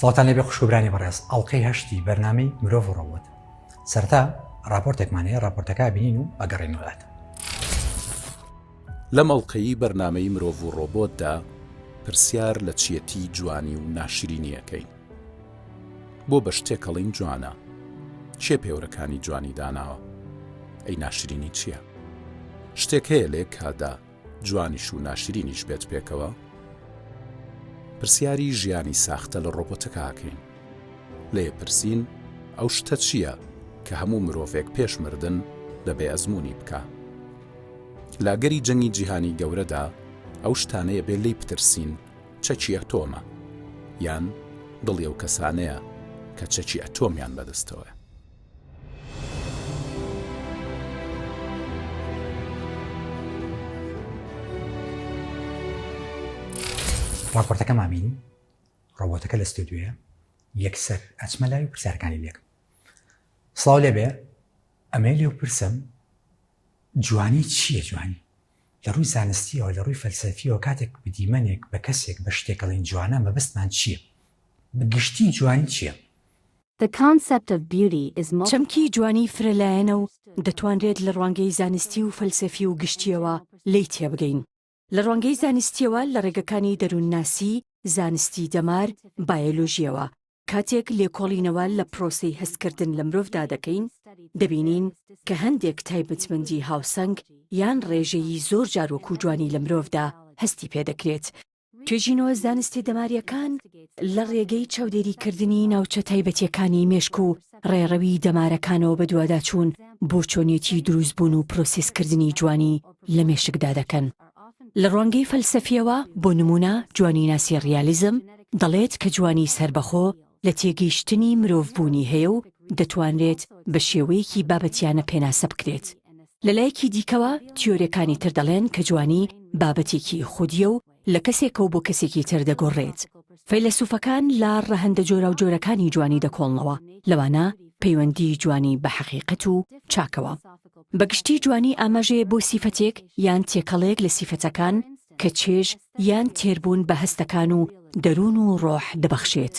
سڵاتان لێبێ خوشکبرانی بەڕێز ئەڵلقەی هەشتی بەرنامەی مرۆڤ و ڕۆبۆت. سەرەتا راپۆرتێکمانەیە راپۆرتەکە بینین و ئەگەڕێنەوەات. لەم ئەڵلقەی بەرنامەی مرۆڤ و ڕۆبۆتدا پرسیار لە چیەتی جوانی و ناشرینیەکەین. بۆ بە شتێکەڵین جوانە، چێ پێورەکانی جوانی داناوە؟ ئەی ناشرینی چییە؟ شتێک هەیە لێ کادا جوانیش و ناشرینیش بێت پێکەوە؟ پرسیاری ژیانی ساختە لە ڕۆبۆتەکە ئاکەین. لێ پرسین ئەو شتە چییە کە هەموو مرۆڤێک پێشمردن دەبێ ئەزموونی بکە. لاگەری جەنگی جیهانی گەورەدا ئەو شتانەیە بێ لی پترسین چەکی ئەتۆمە، یان دڵی ئەو کەسانەیە کە چەکی ئەتۆمیان بەدەستەوە. راپۆرتەکەمان بینی ڕۆبۆتەکە لە ستودیۆیە یەکسەر ئەچمە لای و پرسیارەکانی لێکم. سڵاو لێبێ، ئەمێ لێو پرسم جوانی چییە؟ جوانی لە ڕووی زانستیەوە، لە ڕووی فەلسەفیەوە کاتێک بدیمەنێک بە کەسێک بە شتێکەڵین جوانە مەبەستمان چییە؟ گشتی جوانی چییە؟ چەمکی جوانی فرەلایەنە و دەتوانرێت لە ڕوانگەی زانستی و فەلسەفی و گشتیەوە لی تێبگەین. لە ڕوانگەی زانستیەوە لە ڕێگەکانی دەروونناسی، زانستی دەمار، بایۆلۆژیەوە کاتێک لێکۆڵینەوە لە پرۆسەی هەستکردن لە مرۆڤدا دەکەین، دەبینین کە هەندێک تایبەتمەندی هاوسەنگ یان ڕێژەیی زۆر جار وەکو جوانی لە مرۆڤدا هەستی پێدەکرێت. توێژینەوە زانستی دەماریەکان لە ڕێگەی چاودێریکردنی ناوچە تایبەتیەکانی مێشک و ڕێڕەوی دەمارەکانەوە بە دوواداچوون بۆ چۆنیەتی دروستبوون و پرۆسیسکردنی جوانی لە مێشکدا دەکەن. لە ڕوانگەی فەلسەفیەوە بۆ نمونە جوانی ناسی ڕیالیزم دەڵێت کە جوانی سربەخۆ لە تێگەیشتنی مرۆڤبوونی هەیە و دەتوانرێت بە شێوەیەکی بابەتیانە پێناسە بکرێت. لە لایەکی دیکەوە تیۆریەکانی تر دەڵێن کە جوانی بابەتێکی خودیە و لە کەسێکەوە بۆ کەسێکی تر دەگۆڕێت. فەیلسوفەکان لە ڕەهەندە جۆرە و جۆرەکانی جوانی دەکۆڵنەوە، لەوانە پەیوەندی جوانی بە حەقیقەت و چاکەوە. بەگشتی جوانی ئاماژەیە بۆ سیفەتێک یان تێکەڵەیەک لە سیفەتەکان کە چێژ یان تێربوون بە هەستەکان و دەروون و ڕۆح دەبەخشێت.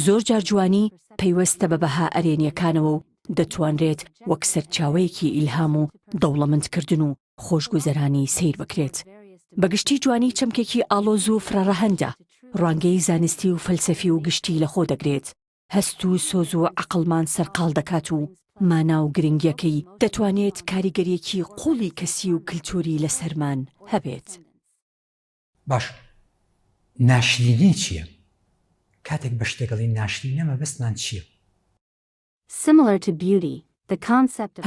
زۆر جار جوانی پەیوەستە بە بەها ئەرێنیەکانەوە و دەتوانرێت وەک سەرچاوەیەکی ئیلهام و دەوڵەمەندکردن و خۆشگوزەرانی سیر بکرێت. بەگشتی جوانی چەمکێکی ئاڵۆز و فرەڕەهەندە، ڕوانگەی زانستی و فەلسەفی و گشتی لە خۆ دەگرێت. هەست و سۆز و عەقڵمان سەرقاڵ دەکات و مانا و گرنگیەکەی دەتوانێت کاریگەریەکی قوڵی کەسی و کلتوری لەسەرمان هەبێت. باش، ناشرینی چییە؟ کاتێک بە شتێکەڵین ناشرینە مەبەستمان چییە؟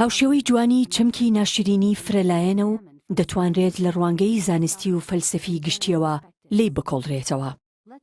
هاوشێوەی جوانی چەمکی ناشرینی فرەلایەنە و دەتوانرێت لە ڕوانگەی زانستی و فەلسەفی گشتیەوە لێی بکۆڵرێتەوە.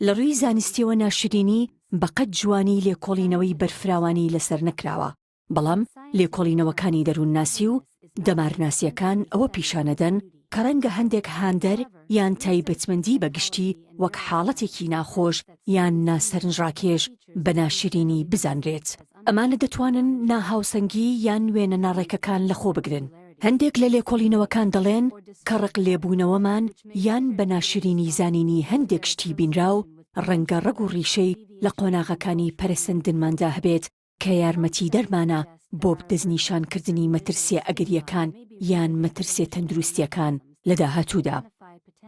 لە ڕووی زانستیەوە ناشرینی بەقەت جوانی لێکۆڵینەوەی بەرفراوانی لەسەر نەکراوە، بەڵام لێکۆڵینەوەکانی دەروونناسی و دەمارناسیەکان ئەوە پیشانەدەن کە ڕەنگە هەندێک هاندەر یان تایبەتمەندی بەگشتی وەک حاڵەتێکی ناخۆش یان ناسەرنجڕاکێش بە ناشرینی بزانرێت. ئەمانە دەتوانن ناهاوسەنگی یان وێنە ناڕێکەکان لەخۆ بگرن. هەندێک لە لێکۆڵینەوەکان دەڵێن کە ڕق لێبوونەوەمان یان بە ناشرینی زانینی هەندێک شتی بینرا و ڕەنگە ڕەگ و ڕیشەی لە قۆناغەکانی پەرسەندنماندا هەبێت کە یارمەتی دەرمانە بۆ دەستنیشانکردنی مەترسیە ئەگەریەکان یان مەترسیە تەندروستیەکان لە داهاتوودا.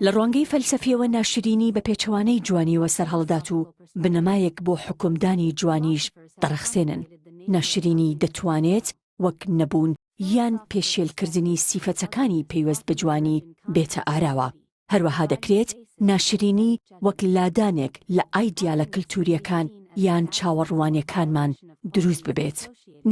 لە ڕوانگەی فەلسەفیەوە ناشرینی بە پێچەوانەی جوانیەوە سەرهەڵدات و بنەمایەک بۆ حکومدانی جوانیش دەڕەخسێنن. ناشرینی دەتوانێت وەک نەبوون یان پێشێلکردنی سیفەتەکانی پەیوەست بە جوانی بێتە ئاراوە. هەروەها دەکرێت ناشرینی وەک لادانێک لە ئایدیالە کلتوریەکان یان چاوەڕوانیەکانمان دروست ببێت.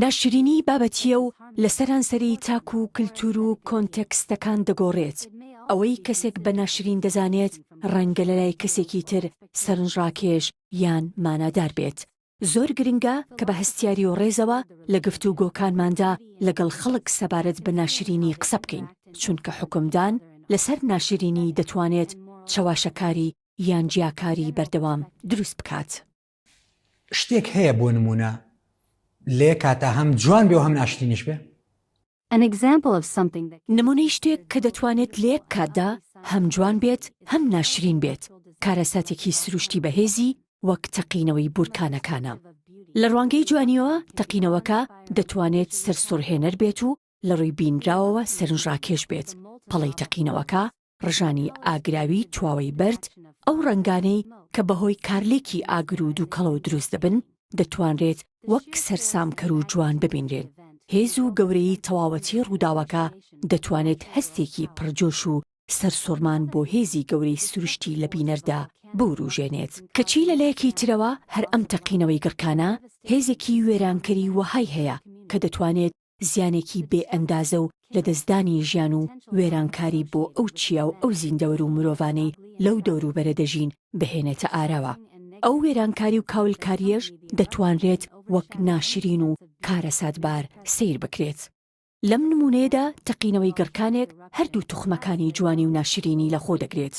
ناشرینی بابەتیە و لە سەرانسەری تاک و کلتور و کۆنتێکستەکان دەگۆڕێت. ئەوەی کەسێک بە ناشرین دەزانێت ڕەنگە لە لای کەسێکی تر سەرنجڕاکێش یان مانادار بێت. زۆر گرنگە کە بە هەستیاری و ڕێزەوە لە گفتوگۆکانماندا لەگەڵ خەڵک سەبارەت بە ناشرینی قسە بکەین، چونکە حکومدان لەسەر ناشرینی دەتوانێت چەواشەکاری یان جیاکاری بەردەوام دروست بکات. شتێک هەیە بۆ نمونە لێ کاتە هەم جوان بێ و هەم ناشرینیش بێ؟ نمونەی شتێک کە دەتوانێت لێک کاتدا هەم جوان بێت هەم ناشرین بێت، کارەساتێکی سروشتی بەهێزی وەک تەقینەوەی بورکانەکانە. لە ڕوانگەی جوانیەوە تەقینەوەکە دەتوانێت سەرسوڕهێنەر بێت و لە ڕووی بینراوەوە سەرنجڕاکێش بێت. پەڵەی تەقینەوەکە ڕژانی ئاگراوی تواوەی بەرد ئەو ڕنگانەی کە بەهۆی کارلێکی ئاگر و دووکەڵەوە دروست دەبن دەتوانرێت وەک سەرسامکەر و جوان ببینرێن. هێز و گەورەی تەواوەتی ڕووداوەکە دەتوانێت هەستێکی پڕجۆش و سەرسوڕمان بۆ هێزی گەورەی سروشتی لە بینەردا بوروژێنێت. کەچی لەلایەکی ترەوە هەر ئەم تەقینەوەی گڕکانە هێزێکی وێرانکەری وەهای هەیە کە دەتوانێت زیانێکی بێ ئەندازە و لە دەستدانی ژیان و وێرانکاری بۆ ئەو چیا و ئەو زیندەوەر و مرۆڤانەی لەو دەوروبەرە دەژین بهێنێتە ئاراوە. ئەو وێرانکاری و کاولکاریەش دەتوانرێت وەک ناشرین و کارە سادبار سیر بکرێت. لەم نمونەیەدا تەقینەوەی گڕکانێک هەردوو توخمەکانی جوانی و ناشرینی لە خۆ دەگرێت.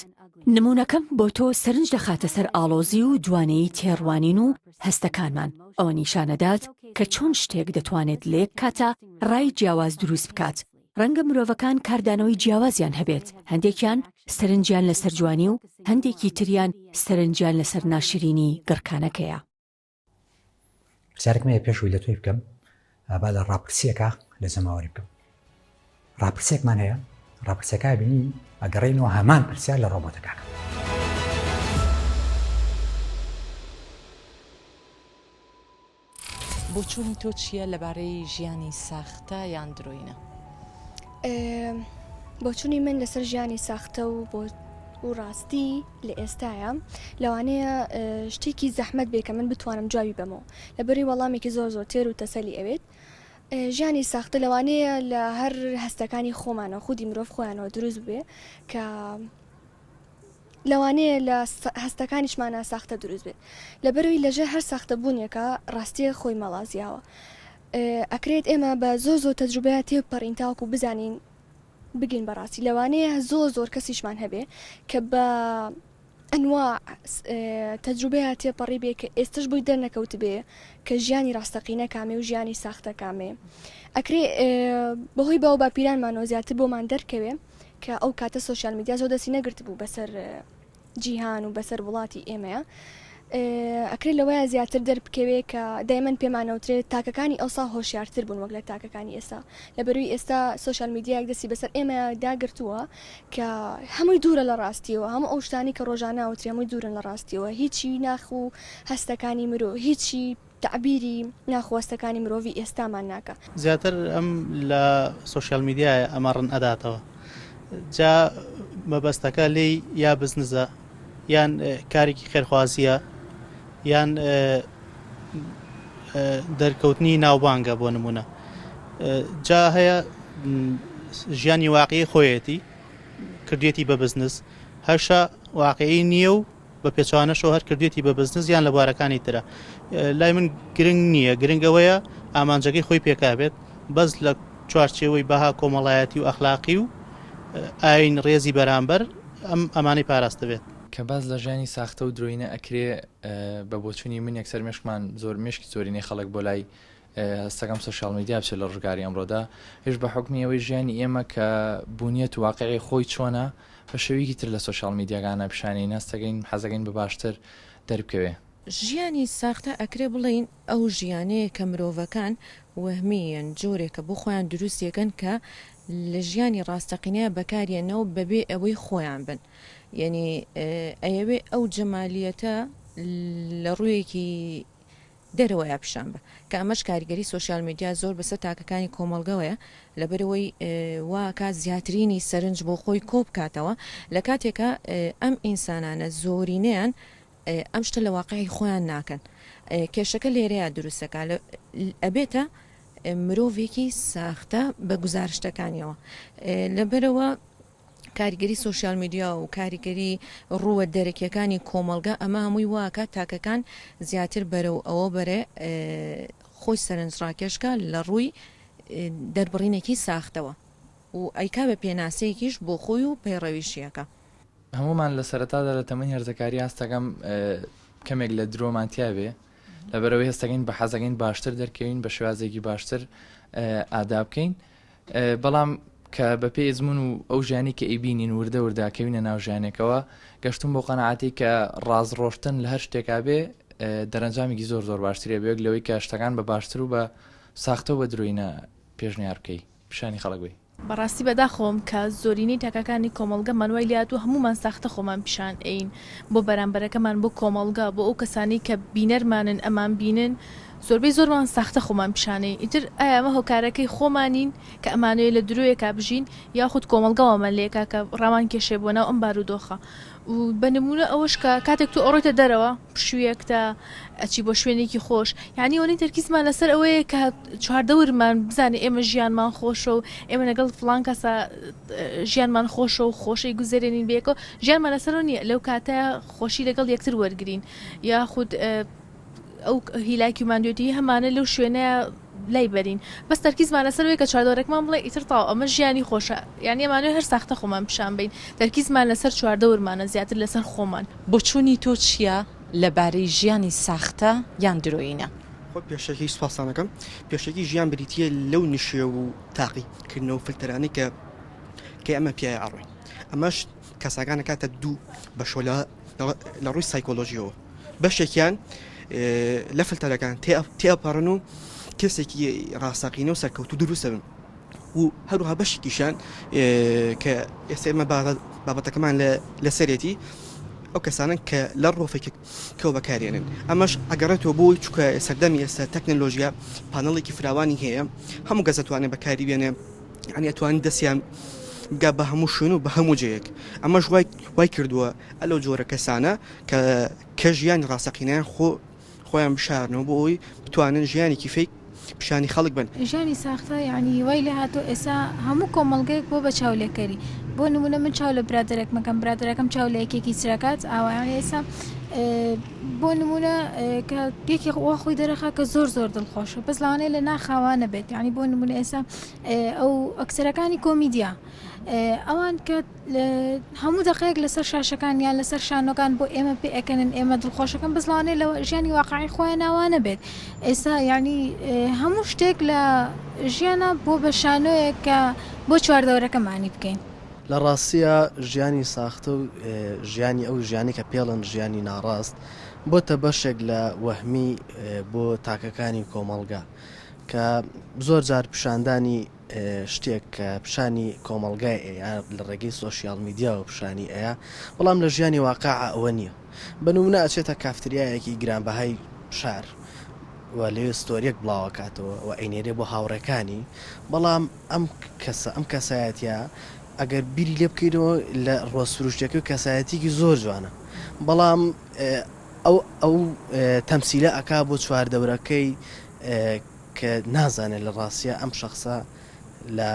نمونەکەم بۆ تۆ سەرنج دەخاتە سەر ئاڵۆزی و جوانەی تێڕوانین و هەستەکانمان. ئەوە نیشانەدات کە چۆن شتێک دەتوانێت لە یەک کاتە ڕای جیاواز دروست بکات. ڕەنگە مرۆڤەکان کاردانەوەی جیاوازیان هەبێت، هەندێکیان سەرنجیان لەسەر جوانی و هەندێکی تریان سەرنجیان لەسەر ناشرینی گڕکانەکەیە. پرسیارێکم هەیە پێشووی لە تۆی بکەم، با لە ڕاپرسیەکە لە زەماوەری بکەم. ڕاپرسێکمان هەیە، ڕاپرسەکە بینی ئەگەڕێنەوە هەمان پرسیار لە ڕۆبۆتەکە. بۆچوونی تۆ چییە لەبارەی ژیانی ساختە یان درۆینە؟ بۆچوونی من لەسەر ژیانی ساختە و ڕاستی لە ئێستاە لەوانەیە شتێکی زەحمەت بێ کە من بتوانم جوابی بەمەوە لەبەری وەڵامێکی زۆر زۆرتر و تەسەلی ئەوێت. ژیانی ساختە لەوانەیە لە هەر هەستەکانی خۆمانەوە خودی مرۆڤ خۆیانەوە دروست بێ کە لەوانەیە لە هەستەکانیشمانە ساختە دروست بێت. لەبەروی لەژێر هەر ساختە بوونیەکە ڕاستیە خۆی مەڵازیاوە. ئەکرێت ئێمە بە زۆر تەجروبەیە تێپەڕین تاوەکو بزانین بگین بەڕاستی. لەوانەیە زۆر کەسیشمان هەبێ کە بە ئەنواع تەجروبەیە تێپەڕی بێ کە ئێستش بووی دەرنەکەوت بێ کە ژیانی ڕاستەقینە کامێ و ژیانی ساختە کامێ. ئەکرێ بەهۆی باو باپیرانمانەوە زیاتر بۆمان دەرکەوێ کە ئەو کاتە سوشیال میدیا زۆر دەستی نەگرت بوو بەسەر جیهان و بەسەر وڵاتی ئێمەیە. ئەکرێت لەوەیە زیاتر دەربکەوێ کە دایمەن پێمانەوترێت تاکەکانی ئەوسا هۆشیارتر بوون وەک لە تاکەکانی ئێستا. لەبەروی ئێستا سوشیال میدیایەک دەستی بەسەر ئێمە داگرتووە کە هەمووی دوورە لە ڕاستیەوە، هەموو ئەو شتانی کە ڕۆژانەوتری هەمووی دوورن لە ڕاستیەوە. هیچی ناخ و هەستەکانی مرۆ، هیچی تعبیری ناخواستەکانی مرۆڤی ئێستامان ناکە. زیاتر ئەم لە سوشیال میدیایە ئەمە ڕەن ئەداتەوە. جا مەبەستەکە لێی یا بزنسە یان کارێکی خێرخوازیە یان دەرکەوتنی ناوبانگە بۆ نمونە. جا هەیە ژیانی واقعی خۆیەتی کردێتی بە بزنس، هەرشە واقعی نییە و بە پێچوانەشەوە هەر کردێتی بە بزنس یان لە بوارەکانی ترە. لای من گرنگ نییە، گرنگەوەیە ئامانجەکەی خۆی پێکابێت بەس لە چوارچێوەی بەها کۆمەڵایەتی و ئەخلاقی و ئاین ڕێزی بەرامبەر ئەمانەی پاراستە بێت. کە باز لە ژیانی ساختە و درۆینە ئەکرێ بە بۆچوونی من یەکسەر مێشکمان زۆر مێشکی زۆرینەی خەڵک بۆ لای هەستەکەم سوشیال میدیا بچێت لە ڕژگاری ئەمڕۆدا، هێش بە حکمی ئەوەی ژیانی ئێمە کە بوونیەت و واقعی خۆی چۆنە بە شێوەیەکی تر لە سوشیال میدیاگانە پیشانەی ناستەگەین حەزەکەین بە باشتر دەربکەوێ. ژیانی ساختە ئەکرێ بڵین ئەو ژیانەیە کە مرۆڤەکان وەهمیان جۆرێکە بۆ خۆیان دروستیەکەن کە لە ژیانی ڕاستەقینەیە بەکارێنەوە بەبێ ئەوەی خۆیان بن. یعنی ئەیەوێ ئەو جەمالیەتە لە ڕوویەکی دەرەوەیە پیشان بە کە ئەمەش کاریگەری سوشیال میدیا زۆر بەسەر تاکەکانی کۆمەڵگەوەیە لەبەرەوەی واکات زیاترینی سەرنج بۆ خۆی کۆ بکاتەوە لە کاتێکە ئەم ئینسانانە زۆرینەیان ئەم شتە لە واقعی خۆیان ناکەن. کێشەکە لێرەیە دروستەکە ئەبێتە مرۆڤێکی ساختە بە گزارشتەکانیەوە. لەبەرەوە کاریگەری سوشیال میدیا و کاریگەری ڕووە دەرەکیەکانی کۆمەڵگە ئەمە هەمووی واکە تاکەکان زیاتر بەرەو ئەوە بەرێ خۆی سەرنجڕاکێشکە لە ڕووی دەربڕینێکی ساختەوە و ئەیکا بە پێناسەیەکیش بۆ خۆی و پەیڕەویشیەکە. هەمومان لە سەرەتادا لە تەمەنی هەرزەکاری هەستەکەم کەمێک لە درۆمانتیا بێ، لەبەرەوەی هەستەکەین بە حەزەکەین باشتر دەرکەوین بە شێوازێکی باشتر ئادا بکەین. بەڵام کە بە پێی زمون و ئەو ژیانی کە ئەیبینین وردە ورداکەوینە ناو ژیانێکەوە گەشتم بۆ قەنەعاتی کە ڕازڕۆشتن لە هەر شتێکا بێ دەرەنجامێکی زۆر باشترێ بێت لەوەی کە شتەکان بە باشتر و بە ساختە و بە درۆینە پێشنیار بکەی پیشانی خەڵک بێ. بەڕاستی بەداخۆم کە زۆرینەی تاکەکانی کۆمەڵگە مانوای لات و هەمومان ساختە خۆمان پیشان ئەین بۆ بەرامبەرەکەمان بۆ کۆمەڵگا بۆ ئەو کەسانی کە بینەرمانن ئەمان بینن زۆربەی زۆرمان ساختە خۆمان پیشانەی ئیتر ئایا ئەمە هۆکارەکەی خۆمانین کە ئەمانوێت لە درۆیەکا بژین یاخود کۆمەڵگەوەمان لێکا کە ڕامان کێشێ بۆ ناو ئەم بارودۆخە و بە نمونە ئەوەش کە کاتێک تو ئەڕۆیتە دەرەوە پشوویەک تا ئەچی بۆ شوێنێکی خۆش یعنی ئەوەی تەرکیزمان لەسەر ئەوەیە کە چواردەورمان بزانێ ئێمە ژیانمان خۆشە و ئێمە لەگەڵ فڵان کەسە ژیانمان خۆشە و خۆشەی گوزارێنین بێکەوە ژیانمان لەسەرەوە نییە لەو کاتە خۆشی لەگەڵ یەکتر وەرگین یاخود ئەو هیلاکیمان دوێتی هەمانە لەو شوێنەیە لای بەرین بەس تەرکیزمان لەسەرەوەی کە چواردەورێکمان بڵێ ئیتر تاو ئەمە ژیانی خۆشە یعنی ئەمانوێ هەر ساختە خۆمان پیشان بین تەرکیزمان لەسەر چواردەورمانە زیاتر لەسەر خۆمان. بۆچوونی تۆ چییە لەبارەی ژیانی ساختە یان درۆینە؟ خۆ پێشەکی سوپاسانەکەم پێشەکی ژیان بریتە لەو نشێ و تاقیکردنەوە فلترانی کە ئەمە پیاە ئاڕۆین ئەمەش کەساکانە کاتە دوو بەشۆ لە ڕووی سایکۆلۆژیەوە بەشێکیان لە فلتەرەکان تێپەڕن و کەسێکی ڕاستەقینە و سەرکەوتو دروستە بن و هەروها بەشێکیشان کە ئێستا ئێمە بابەتەکەمان لە سەرێتی ئەو کەسانن کە لە ڕۆفێکی کەو بەکارێنن ئەمەش ئەگەڕێتەوە بۆی چکە سەردەمی ئێستا تەکنۆلۆژیا پانەڵێکی فراوانی هەیە هەموو گەز ئەتوانێت بەکاری بێنێ ئەنی ئەتوانین دەستیان بگا بە هەموو شوێن و بە هەموو جەیەک ئەمەش وای کردووە ئەلەو جۆرە کەسانە کە ژیانی ڕاستەقینیان خۆیان بشارنەوە بۆ ئەوی بتوانن ژیانێکی فێک پیشانی خەڵک بن. ژیانی ساختە یعنی وای لە هاتۆ ئێستا هەموو کۆمەڵگەیەک بۆ بە چاولێکەری بۆ نمونە من چاو لە برادێک مەکەم برادەکەم چاو لە یەکێکی چرەکات ئاوایان ئێستا بۆ نمونە کە یەکی خۆی دەرەخا کە زۆر دڵخۆشە بەس لەوانەیە لە ناخاوانە بێت یعنی بۆ نمونە ئێستا ئەو ئەکسەرەکانی کۆمیدیا ئەوان کە هەموو دقەیەک لەسەر شاشەکان یان لەسەر شانۆکان بۆ ئێمە پێ ئەەکەنن ئێمە دڵخۆشەکەم بەس لەوانەیە لە ژیانی واقعی خۆیان ناوانە بێت ئێستا یعنی هەموو شتێک لە ژیانە بۆ بە شانۆیە کە بۆ چواردەورەکەمانی بکەین. لە ڕاستیە ژیانی ساختە و ژیانی ئەو ژیانی کە پێڵن ژیانی ناڕاست بۆتە بەشێک لە وەهمی بۆ تاکەکانی کۆمەڵگا کە زۆر جار پیشاندانی شتێک کە پیشانی کۆمەڵگای ئەیە لە ڕێگەی سۆشیال میدیا و پیشانی ئەیە بەڵام لە ژیانی واقع ئەوە نییە بە نمونە ئەچێتە کافتریایەکی گرانبەهای شار و لێ ستۆریەک بڵاوکاتەوە و ئەینێرێ بۆ هاوڕەکانی بەڵام ئەم کەسایەتە ئەگەر بیری لێ بکەیتەوە لە ڕۆسفروشتەکە و کەسایەتێکی زۆر جوانە بەڵام ئەو تەمسیلە ئەکا بۆ چواردەورەکەی کە نازانێت لە ڕاستیە ئەم شخصە لە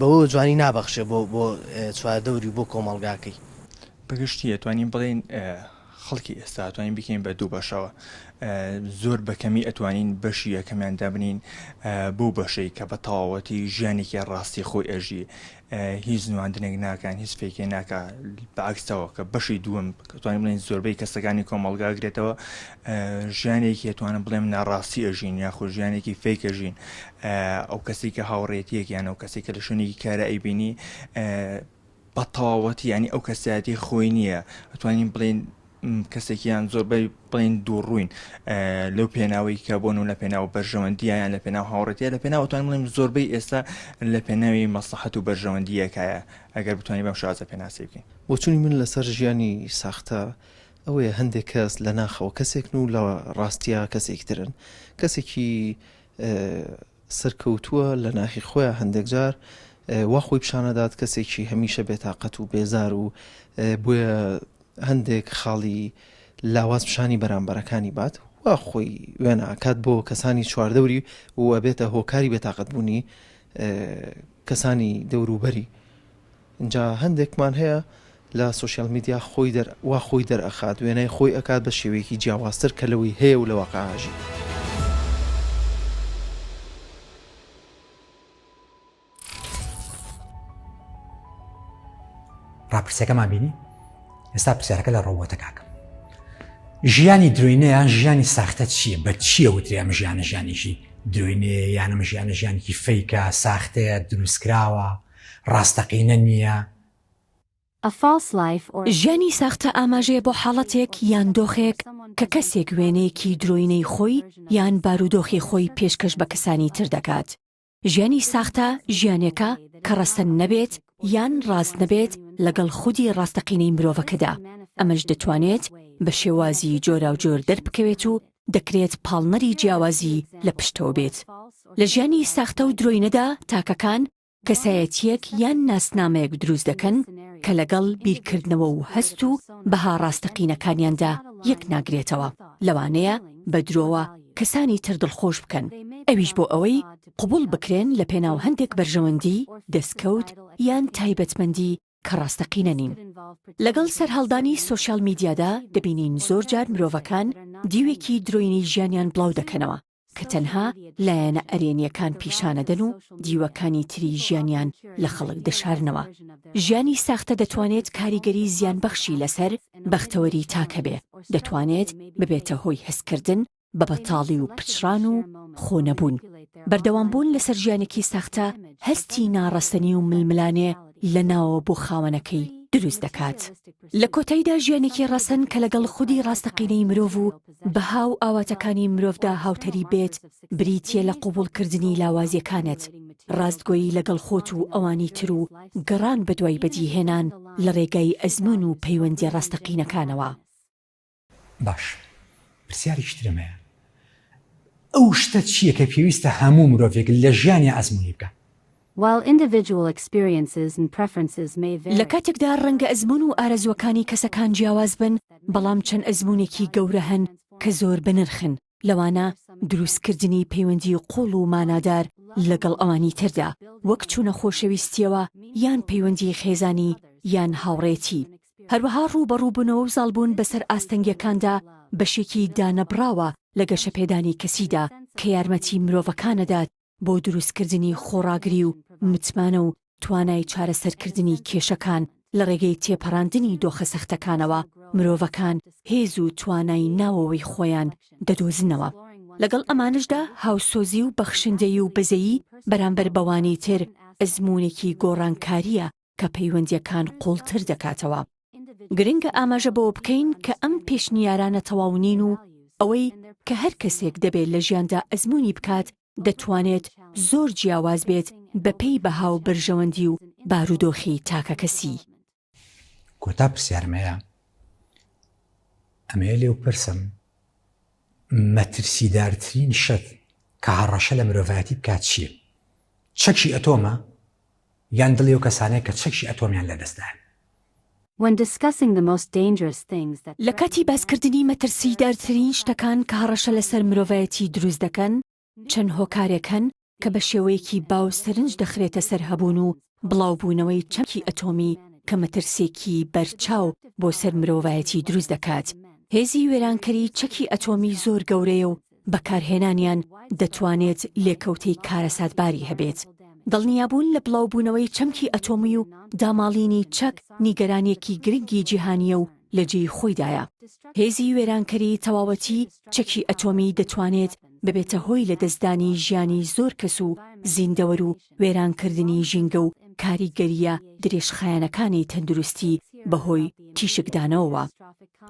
بۆ جوانی نابەخشێ بۆ چواردەوری بۆ کۆمەڵگاکەی بەگشتی ئەتوانین بڵێن خەڵکی ئێستا ئەتوانین بکەین بە دوو بەشەوە زۆر بەکەمی ئەتوانین بەشی یەکەمیان دابنین بۆ بەشەی کە بە تەواوەتی ژیانێکی ڕاستی خۆی ئەژی هیچ نواندنێک ناکەن هیچ فێکێ ناکە بەعکسەوە کە بەشی دووەم ئەتوانین بڵێن زۆربەی کەسەکانی کۆمەڵگاگرێتەوە ژیانێکی ئەتوانم بڵێم ناڕاستی ئەژین یاخۆ ژیانێکی فێک ئەژین ئەو کەسی کە هاوڕێتیەکیان ئەو کەسی کە لە شوێنێکی کارە ئەیبینی بە تەواوەتی ینی ئەو کەسایەتی خۆی نییە ئەتوانین بڵێن کەسێکیان زۆربەی بڵین دووڕووین لەو پێناوی کە بۆن و لە پێناو بەرژەوەندییان لە پێناو هاوڕێتیە لە پێناوتوان بڵێم زۆربەی ئێستا لە پێناوی مەسلحەت و بەرژەوەندیەکایە ئەگەر بتوانین بەم شازە پێناسی بکەین. بۆچوونی من لەسەر ژیانی ساختە ئەوەیە هەندێک کەس لە ناخەوە کەسێکن و لە ڕاستیە کەسێکترن کەسێکی سەرکەوتووە لە ناخی خۆیان هەندێک جار وا خۆی پیشانەدات کەسێکی هەمیشە بێتاقەت و بێزار و بۆیە هەندێک خاڵی لاواز پیشانی بەرامبەرەکانی بات وا خۆی وێنە ئاکات بۆ کەسانی چواردەوری و ئەبێتە هۆکاری بێتاقەت بوونی کەسانی دەوروبەری. اینجا هەندێکمان هەیە لە سوۆشیال میدیا وا خۆی دەرئەخات وێنەی خۆی ئەکات بە شێوەیەکی جیاوازتر کە لەوەی هەیە و لە واقعاژی. ڕاپرسەکەمان بینی ئێستا پرسیارەکە لە ڕۆبۆتە کاکەم ژیانی درۆینەیان ژیانی ساختە چییە بە چییە وتری ئەم ژیانە ژیانێکی درۆینێ یانە ژیانە ژیانێکی فەیکە ساختەیە دروستکراوە ڕاستەقینە نییە. ژیانی ساختە ئاماژەیە بۆ حاڵەتێک یان دۆخێک کە کەسێک وێنەیەکی درۆینەی خۆی یان بارودۆخی خۆی پێشکەش بە کەسانی تر دەکات. ژیانی ساختە ژیانێکە کە ڕەسەن نەبێت یان ڕاست نەبێت لەگەڵ خودی ڕاستەقینەی مرۆڤەکەدا. ئەمەش دەتوانێت بە شێوازی جۆرا و جۆر دەربکەوێت و دەکرێت پاڵنەری جیاوازی لە پشتەوە بێت. لە ژیانی ساختە و درۆینەدا تاکەکان کەسایەتیەک یان ناسنامەیەک دروست دەکەن کە لەگەڵ بیرکردنەوە و هەست و بەها ڕاستەقینەکانیاندا یەک ناگرێتەوە. لەوانەیە بە درۆوە کەسانی تر دڵخۆش بکەن، ئەویش بۆ ئەوەی قبول بکرێن لە پێناو هەندێک بەرژەوەندی، دەستکەوت یان تایبەتمەندی کە ڕاستەقینە نین. لەگەڵ سەرهەڵدانی سۆشیال میدیادا دەبینین زۆر جار مرۆڤەکان دیوێکی درۆینی ژیانیان بڵاو دەکەنەوە کە تەنها لایەنە ئەرێنیەکان پیشانەدەن و دیوەکانی تری ژیانیان لە خەڵک دەشارنەوە. ژیانی ساختە دەتوانێت کاریگەری زیانبەخشی لەسەر بەختەوەری تاکە بێ، دەتوانێت ببێتە هۆی هەستکردن بە بەتاڵی و پچران و خۆنەبوون. بەردەوامبوون لەسەر ژیانێکی ساختە هەستی ناڕەستنی و ململانێ لە ناوە بۆ خاوەنەکەی دروست دەکات. لە کۆتاییدا ژیانێکی ڕەسەن کە لەگەڵ خودی ڕاستەقینەی مرۆڤ و بەها و ئاواتەکانی مرۆڤدا هاوتەری بێت بریتیە لە قوبوڵکردنی لاوازیەکانت، ڕاستگۆیی لەگەڵ خۆت و ئەوانی تر و گەڕان بەدوای بەدیهێنان لە ڕێگای ئەزمون و پەیوەندی ڕاستەقینەکانەوە. باش، پرسیارێکی ترم هەیە. ئەو شتە چییە کە پێویستە هەموو مرۆڤێک لە ژیانی ئەزموونی بکە؟ لە کاتێکدا ڕەنگە ئەزمون و ئارەزوەکانی کەسەکان جیاواز بن، بەڵام چەند ئەزمونێکی گەورە هەن کە زۆر بنرخن. لەوانە دروستکردنی پەیوەندی قوڵ و مانادار لەگەڵ ئەوانی تردا، وەک چوونە خۆشەویستیەوە یان پەیوەندی خێزانی یان هاوڕێتی. هەروەها ڕووبەڕووبوونەوە و زاڵبوون بەسەر ئاستەنگیەکاندا بەشێکی دانەبراوە لە گەشەپێدانی کەسیدا کە یارمەتی مرۆڤەکانەدات بۆ دروستکردنی خۆڕاگری و متمانە و توانای چارەسەرکردنی کێشەکان لە ڕێگەی تێپەڕاندنی دۆخە سەختەکانەوە. مرۆڤەکان هێز و توانای ناوەوەی خۆیان دەدۆزنەوە. لەگەڵ ئەمانشدا هاوسۆزی و بەخشندەیی و بەزەیی بەرامبەر بەوانی تر ئەزمونێکی گۆڕانکاریە کە پەیوەندیەکان قوڵتر دەکاتەوە. گرنگە ئاماژە بۆ بکەین کە ئەم پێشنیارانە تەواو نین و ئەوەی کە هەر کەسێک دەبێت لە ژیاندا ئەزمونی بکات دەتوانێت زۆر جیاواز بێت بەپێی بەهاو بەرژەوەندی و بارودۆخی تاکە کەسی. کۆتا پرسیارمەیە ئەمەیە لێو پرسم مەترسیدارترین شت کە هەڕەشە لە مرۆڤایەتی بکات چییە؟ چەکی ئەتۆمە یان دڵی و کەسانەیە کە چەکی ئەتۆمیان لەدەستدان؟ لە کاتی باسکردنی مەترسیدارترین شتەکان کە هەڕەشە لەسەر مرۆڤایەتی دروست دەکەن، چەند هۆکارێک هەن کە بە شێوەیەکی باو سەرنج دەخرێتە سەر هەبوون و بڵاوبوونەوەی چەکی ئەتۆمی کە مەترسێکی بەرچاو بۆ سەر مرۆڤایەتی دروست دەکات. هێزی وێرانکەری چەکی ئەتۆمی زۆر گەورەیە و بەکارهێنانیان دەتوانێت لێکەوتەی کارەساتباری هەبێت. دڵنیابوون لە بڵاوبوونەوەی چەمکی ئەتۆمی و داماڵینی چەک نیگەرانێکی گرنگی جیهانیە و لە جێی خۆیدایە. هێزی وێرانکەری تەواوەتی چەکی ئەتۆمی دەتوانێت ببێتە هۆی لە دەستدانی ژیانی زۆر کەس و زیندەوەر و وێرانکردنی ژینگە و کاریگەریە درێژخایەنەکانی تەندروستی بەهۆی تیشکدانەوە.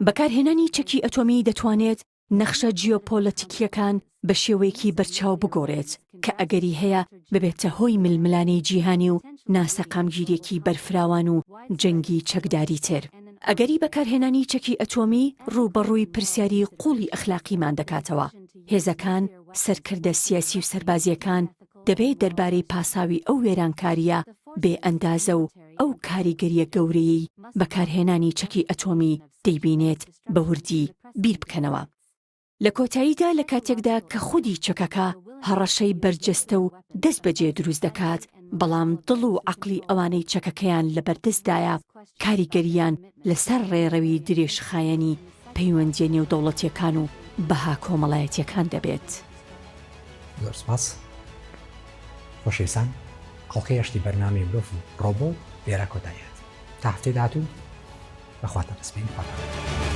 بەکارهێنانی چەکی ئەتۆمی دەتوانێت نەخشە جیۆپۆلەتیکیەکان بە شێوەیەکی بەرچاو بگۆڕێت کە ئەگەری هەیە ببێتە هۆی ململانی جیهانی و ناسەقامگیریەکی بەرفراوان و جەنگی چەکداری تر. ئەگەری بەکارهێنانی چەکی ئەتۆمی ڕووبەڕووی پرسیاری قوڵی ئەخلاقیمان دەکاتەوە. هێزەکان، سەرکردە سیاسی و سەربازیەکان دەبێت دەربارەی پاساوی ئەو وێرانکاریە بێ ئەندازە و ئەو کاریگەریە گەورەی بەکارهێنانی چەکی ئەتۆمی دەیبینێت بە وردی بیر بکەنەوە. لە کۆتاییدا لە کاتێکدا کە خودی چەکەکە هەڕەشەی بەرجەستە و دەست بەجێ دروست دەکات، بەڵام دڵ و عەقڵی ئەوانەی چەکەکەیان لە بەردەستدایە کاریگەریان لەسەر ڕێڕەوی درێژخایەنی پەیوەندیە نێودەوڵەتیەکان و بەها کۆمەڵایەتیەکان دەبێت. زۆر سپاس. خۆشەویستان، خەڵقی هەشتی بەرنامەی مرۆڤ و ڕۆبۆت لێرە کۆتاییات. تا هەفتەی داهاتوو بەخواتە ڕسپێن خواتان.